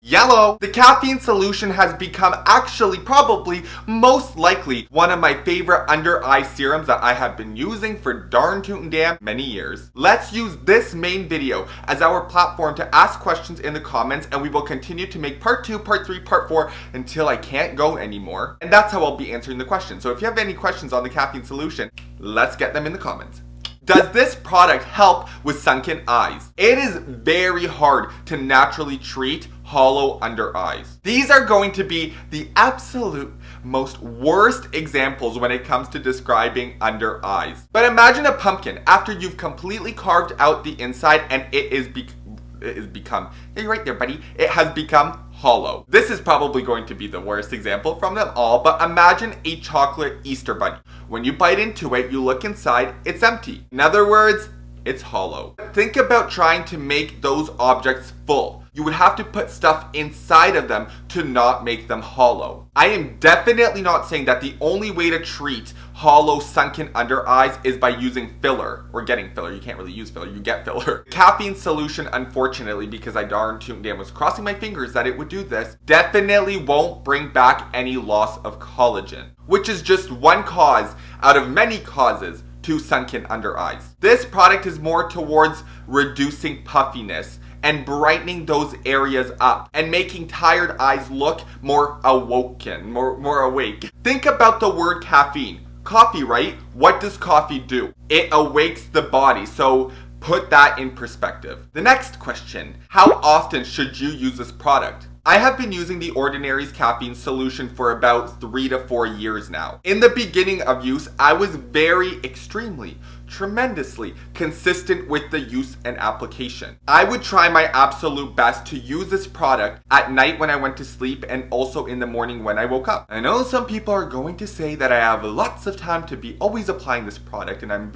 Yellow. The caffeine solution has become actually probably most likely one of my favorite under eye serums that I have been using for darn tootin' damn many years. Let's use this main video as our platform to ask questions in the comments, and we will continue to make part 2, part 3, part 4 until I can't go anymore. And that's how I'll be answering the questions. So if you have any questions on the caffeine solution, let's get them in the comments. Does this product help with sunken eyes? It is very hard to naturally treat hollow under eyes. These are going to be the absolute most worst examples when it comes to describing under eyes. But imagine a pumpkin after you've completely carved out the inside and it has become, yeah, you're right there, buddy. It has become hollow. This is probably going to be the worst example from them all, but imagine a chocolate Easter bunny. When you bite into it, you look inside, it's empty. In other words, it's hollow. Think about trying to make those objects full. You would have to put stuff inside of them to not make them hollow. I am definitely not saying that the only way to treat hollow sunken under eyes is by using filler or getting filler. You can't really use filler, you get filler. Caffeine solution, unfortunately, because I darn tootin' damn was crossing my fingers that it would do this, definitely won't bring back any loss of collagen, which is just one cause out of many causes to sunken under eyes. This product is more towards reducing puffiness and brightening those areas up and making tired eyes look more awoken, more awake. Think about the word caffeine. Coffee, right? What does coffee do? It awakes the body, so put that in perspective. The next question, how often should you use this product? I have been using the Ordinary's caffeine solution for about 3 to 4 years now. In the beginning of use, I was tremendously consistent with the use and application. I would try my absolute best to use this product at night when I went to sleep and also in the morning when I woke up. I know some people are going to say that I have lots of time to be always applying this product, and I'm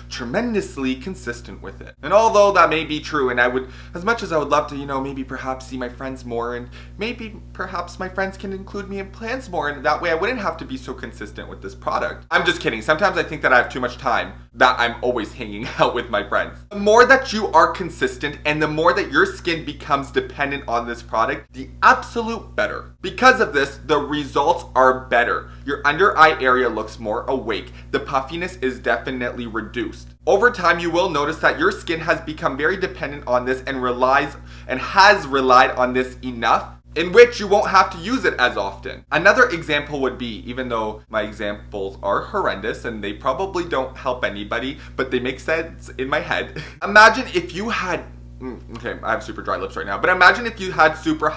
tremendously consistent with it. And although that may be true, and I would, as much as I would love to, maybe perhaps see my friends more, and maybe perhaps my friends can include me in plans more, and that way I wouldn't have to be so consistent with this product. I'm just kidding. Sometimes I think that I have too much time that I'm always hanging out with my friends. The more that you are consistent and the more that your skin becomes dependent on this product, the absolute better. Because of this, the results are better. Your under eye area looks more awake. The puffiness is definitely reduced. Over time, you will notice that your skin has become very dependent on this and has relied on this enough in which you won't have to use it as often. Another example would be, even though my examples are horrendous and they probably don't help anybody, but they make sense in my head. Imagine if you had, okay, I have super dry lips right now, but imagine if you had super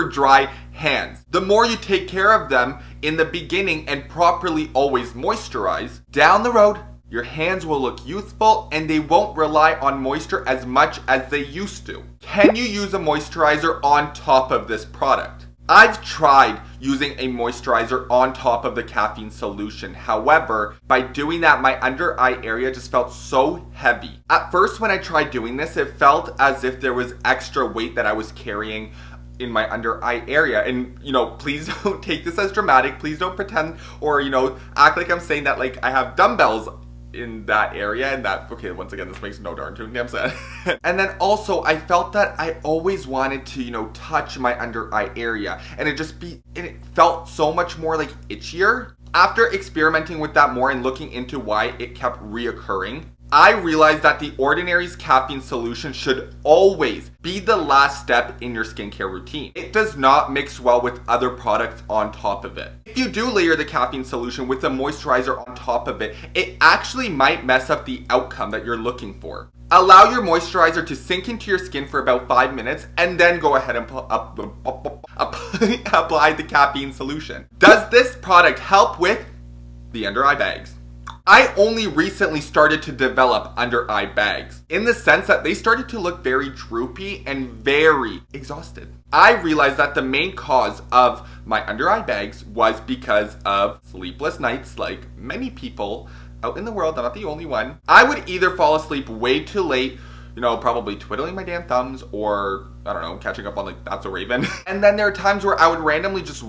dry hands. The more you take care of them in the beginning and properly always moisturize, down the road, your hands will look youthful and they won't rely on moisture as much as they used to. Can you use a moisturizer on top of this product? I've tried using a moisturizer on top of the caffeine solution. However, by doing that, my under eye area just felt so heavy. At first, when I tried doing this, it felt as if there was extra weight that I was carrying in my under eye area. And please don't take this as dramatic. Please don't pretend or act like I'm saying that like I have dumbbells in that area, and that, okay, once again, this makes no darn tootin' damn sense. And then also, I felt that I always wanted to, touch my under eye area, and it felt so much more like itchier. After experimenting with that more and looking into why it kept reoccurring, I realized that the Ordinary's caffeine solution should always be the last step in your skincare routine. It does not mix well with other products on top of it. If you do layer the caffeine solution with a moisturizer on top of it, it actually might mess up the outcome that you're looking for. Allow your moisturizer to sink into your skin for about 5 minutes and then go ahead and apply the caffeine solution. Does this product help with the under eye bags? I only recently started to develop under eye bags in the sense that they started to look very droopy and very exhausted. I realized that the main cause of my under eye bags was because of sleepless nights, like many people out in the world. I'm not the only one. I would either fall asleep way too late, probably twiddling my damn thumbs, or I don't know, catching up on like That's a Raven. And then there are times where I would randomly just I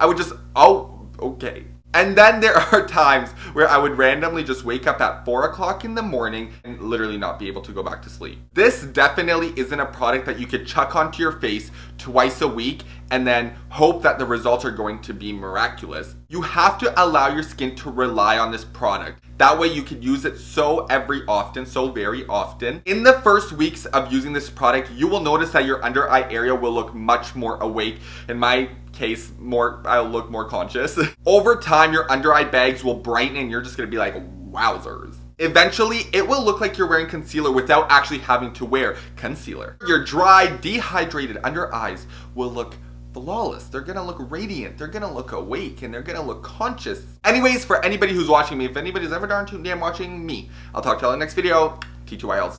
would just, okay. And then there are times where I would randomly just wake up at 4 o'clock in the morning and literally not be able to go back to sleep. This definitely isn't a product that you could chuck onto your face twice a week and then hope that the results are going to be miraculous. You have to allow your skin to rely on this product. That way you can use it so very often. In the first weeks of using this product, you will notice that your under eye area will look much more awake. In my case, I'll look more conscious. Over time, your under eye bags will brighten and you're just gonna be like, wowzers. Eventually, it will look like you're wearing concealer without actually having to wear concealer. Your dry, dehydrated under eyes will look flawless. They're gonna look radiant, they're gonna look awake, and they're gonna look conscious. Anyways, for anybody who's watching me, if anybody's ever darn too damn watching me, I'll talk to you all in the next video. T2ILs.